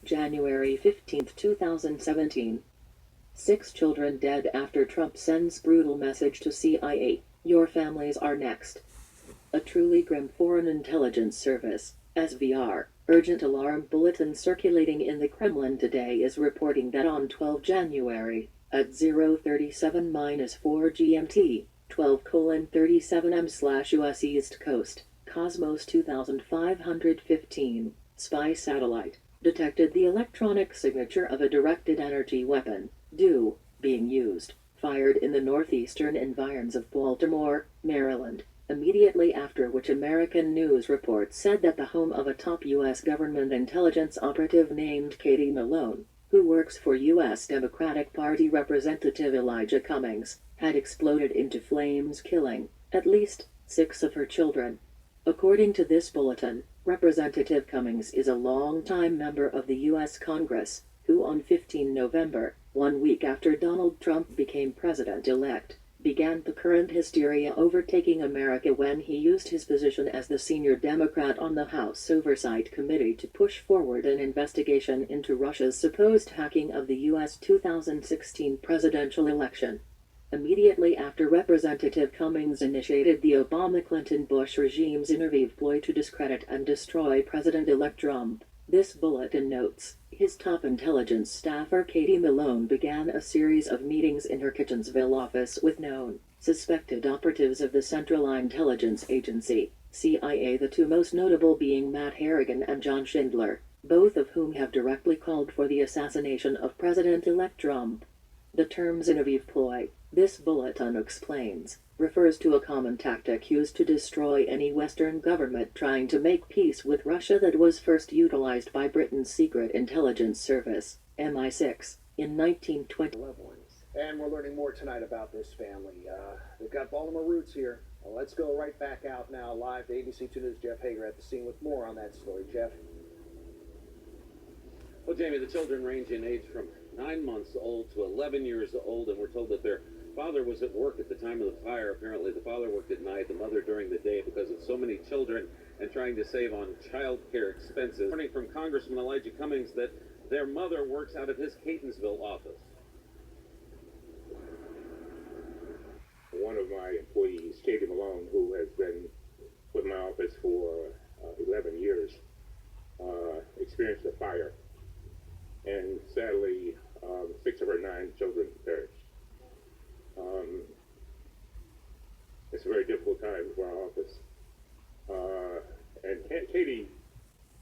January 15, 2017. 6 children dead after Trump sends brutal message to CIA. Your families are next. A truly grim Foreign Intelligence Service, SVR, urgent alarm bulletin circulating in the Kremlin today is reporting that on 12 January, at 037-4 GMT, 12:37 M/US East Coast, Cosmos 2515, spy satellite, detected the electronic signature of a directed energy weapon, DO, being used, fired in the northeastern environs of Baltimore, Maryland, immediately after which American news reports said that the home of a top U.S. government intelligence operative named Katie Malone, who works for U.S. Democratic Party Representative Elijah Cummings, had exploded into flames, killing at least 6 of her children. According to this bulletin, Representative Cummings is a longtime member of the U.S. Congress, who on 15 November, 1 week after Donald Trump became president-elect, began the current hysteria overtaking America when he used his position as the senior Democrat on the House Oversight Committee to push forward an investigation into Russia's supposed hacking of the U.S. 2016 presidential election. Immediately after Representative Cummings initiated the Obama-Clinton-Bush regime's interventive ploy to discredit and destroy President-elect Trump, this bulletin notes, his top intelligence staffer Katie Malone began a series of meetings in her Kitchensville office with known, suspected operatives of the Central Intelligence Agency, CIA, the 2 most notable being Matt Harrigan and John Schindler, both of whom have directly called for the assassination of President-elect Trump. The terms interventive ploy, this bulletin explains, refers to a common tactic used to destroy any Western government trying to make peace with Russia that was first utilized by Britain's secret intelligence service, MI6, in 1920. Loved ones. And we're learning more tonight about this family. They've got Baltimore roots here. Well, let's go right back out now, live to ABC 2 News' Jeff Hager at the scene with more on that story. Jeff? Well, Jamie, the children range in age from 9 months old to 11 years old, and we're told that their father was at work at the time of the fire. Apparently, the father worked at night, the mother during the day because of so many children and trying to save on child care expenses. Learning from Congressman Elijah Cummings that their mother works out of his Catonsville office. One of my employees, Katie Malone, who has been with my office for 11 years, experienced a fire. And sadly, 6 of her 9 children perished. It's a very difficult time for our office. And Katie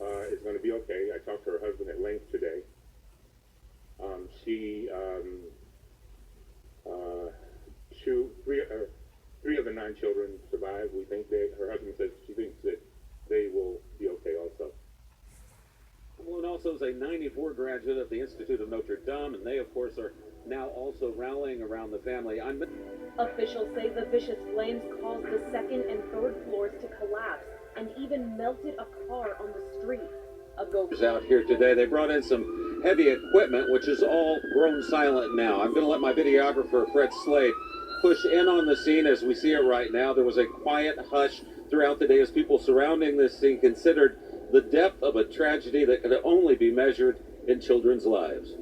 is going to be okay. I talked to her husband at length today. Three of the 9 children survived. We think her husband says she thinks that they will be okay also. Malone also is a 94 graduate of the Institute of Notre Dame, and they, of course, are now also rallying around the family. Officials say the vicious flames caused the 2nd and 3rd floors to collapse and even melted a car on the street. Out here today, they brought in some heavy equipment, which is all grown silent now. I'm going to let my videographer, Fred Slade, push in on the scene as we see it right now. There was a quiet hush throughout the day as people surrounding this scene considered the depth of a tragedy that could only be measured in children's lives.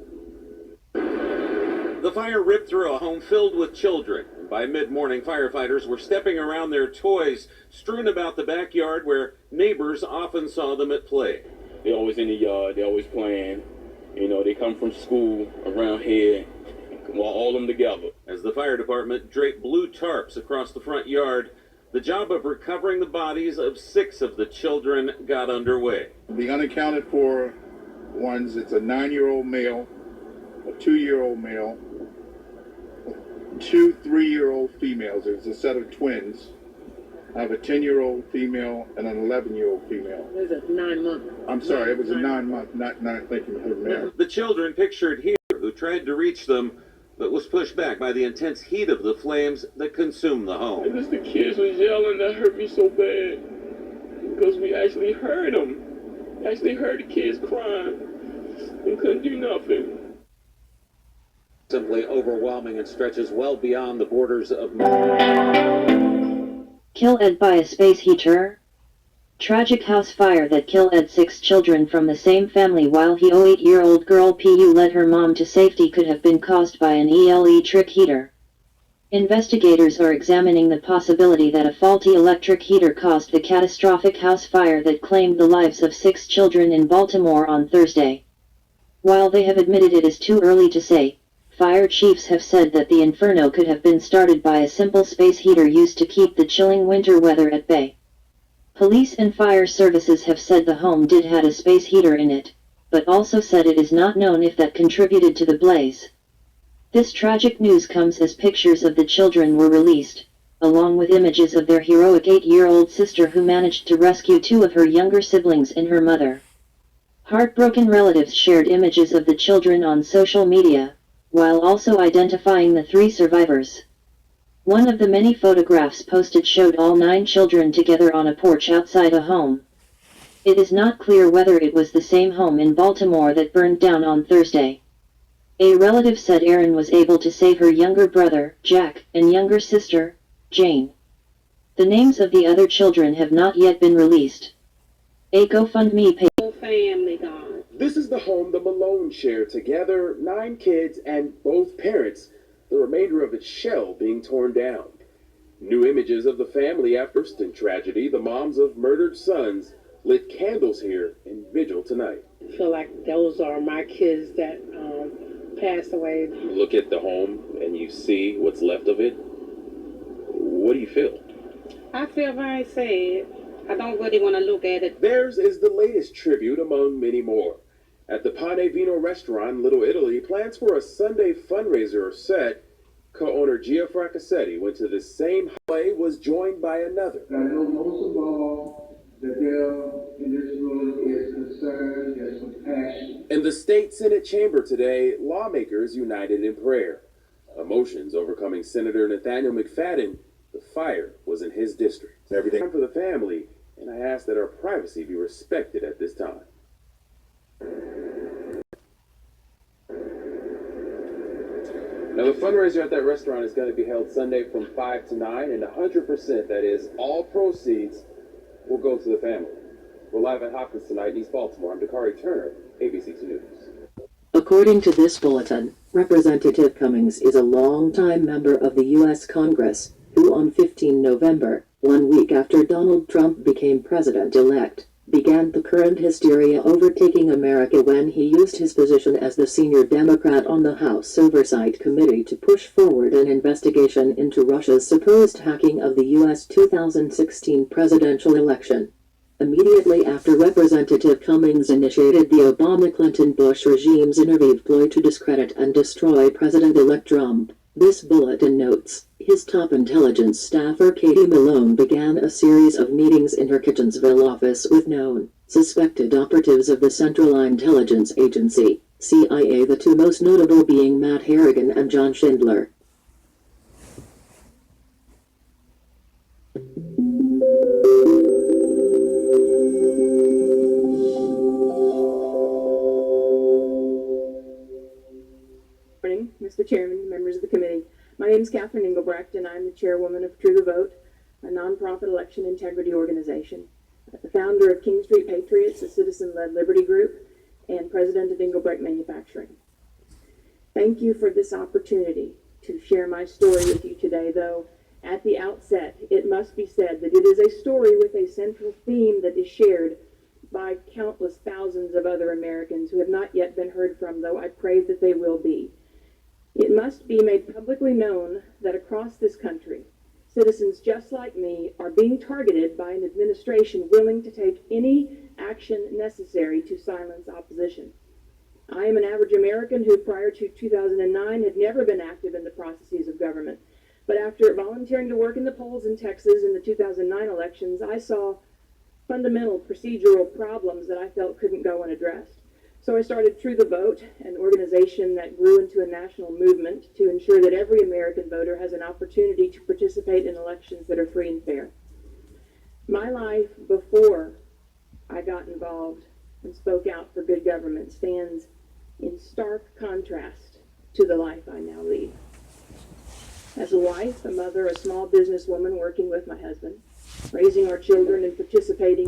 The fire ripped through a home filled with children. By mid-morning, firefighters were stepping around their toys strewn about the backyard where neighbors often saw them at play. They're always in the yard, they're always playing. You know, they come from school around here, well, all of them together. As the fire department draped blue tarps across the front yard, the job of recovering the bodies of 6 of the children got underway. The unaccounted for ones, it's a 9-year-old male, a 2-year-old male, 2 3-year-old females. There's a set of twins. I have a 10-year-old female and an 11-year-old female. It was a 9-month. I'm sorry, it was a 9-month, not 9, thank you, ma'am. The children pictured here who tried to reach them but was pushed back by the intense heat of the flames that consumed the home. And just the kids was yelling, that hurt me so bad. Because we actually heard them. Actually heard the kids crying. And couldn't do nothing. Simply overwhelming and stretches well beyond the borders of... Kill Ed by a space heater? Tragic house fire that killed 6 children from the same family while he 8-year-old girl Pu led her mom to safety could have been caused by an ELE trick heater. Investigators are examining the possibility that a faulty electric heater caused the catastrophic house fire that claimed the lives of 6 children in Baltimore on Thursday. While they have admitted it is too early to say, fire chiefs have said that the inferno could have been started by a simple space heater used to keep the chilling winter weather at bay. Police and fire services have said the home did have a space heater in it, but also said it is not known if that contributed to the blaze. This tragic news comes as pictures of the children were released, along with images of their heroic 8-year-old sister who managed to rescue 2 of her younger siblings and her mother. Heartbroken relatives shared images of the children on social media, while also identifying the 3 survivors. One of the many photographs posted showed all 9 children together on a porch outside a home. It is not clear whether it was the same home in Baltimore that burned down on Thursday. A relative said Erin was able to save her younger brother, Jack, and younger sister, Jane. The names of the other children have not yet been released. A GoFundMe page. Family gone. This is the home the Malone shared together, 9 kids and both parents, the remainder of its shell being torn down. New images of the family after Houston tragedy, the moms of murdered sons lit candles here in vigil tonight. I feel like those are my kids that passed away. You look at the home and you see what's left of it. What do you feel? I feel very sad. I don't really want to look at it. Theirs is the latest tribute among many more. At the Pane Vino restaurant in Little Italy, plans for a Sunday fundraiser are set. Co-owner Gia Fracassetti went to the same highway, was joined by another. I know most of all, the devil in this room is concerned, is compassion. In the state Senate chamber today, lawmakers united in prayer. Emotions overcoming Senator Nathaniel McFadden. The fire was in his district. Everything for the family, and I ask that our privacy be respected at this time. Now, the fundraiser at that restaurant is going to be held Sunday from 5 to 9, and 100%, that is, all proceeds will go to the family. We're live at Hopkins tonight in East Baltimore. I'm Dakari Turner, ABC 2 News. According to this bulletin, Representative Cummings is a longtime member of the U.S. Congress, who on 15 November, 1 week after Donald Trump became president-elect, began the current hysteria overtaking America when he used his position as the senior Democrat on the House Oversight Committee to push forward an investigation into Russia's supposed hacking of the U.S. 2016 presidential election. Immediately after Representative Cummings initiated the Obama-Clinton-Bush regime's intervened ploy to discredit and destroy President-elect Trump, this bulletin notes, his top intelligence staffer Katie Malone began a series of meetings in her Kitchensville office with known, suspected operatives of the Central Intelligence Agency, CIA, the 2 most notable being Matt Harrigan and John Schindler. Morning, Mr. Chairman, members of the committee. My name is Catherine Engelbrecht, and I'm the chairwoman of True the Vote, a nonprofit election integrity organization, the founder of King Street Patriots, a citizen-led liberty group, and president of Engelbrecht Manufacturing. Thank you for this opportunity to share my story with you today, though at the outset, it must be said that it is a story with a central theme that is shared by countless thousands of other Americans who have not yet been heard from, though I pray that they will be. It must be made publicly known that across this country, citizens just like me are being targeted by an administration willing to take any action necessary to silence opposition. I am an average American who, prior to 2009, had never been active in the processes of government. But after volunteering to work in the polls in Texas in the 2009 elections, I saw fundamental procedural problems that I felt couldn't go unaddressed. So I started True the Vote, an organization that grew into a national movement to ensure that every American voter has an opportunity to participate in elections that are free and fair. My life before I got involved and spoke out for good government stands in stark contrast to the life I now lead. As a wife, a mother, a small businesswoman working with my husband, raising our children and participating in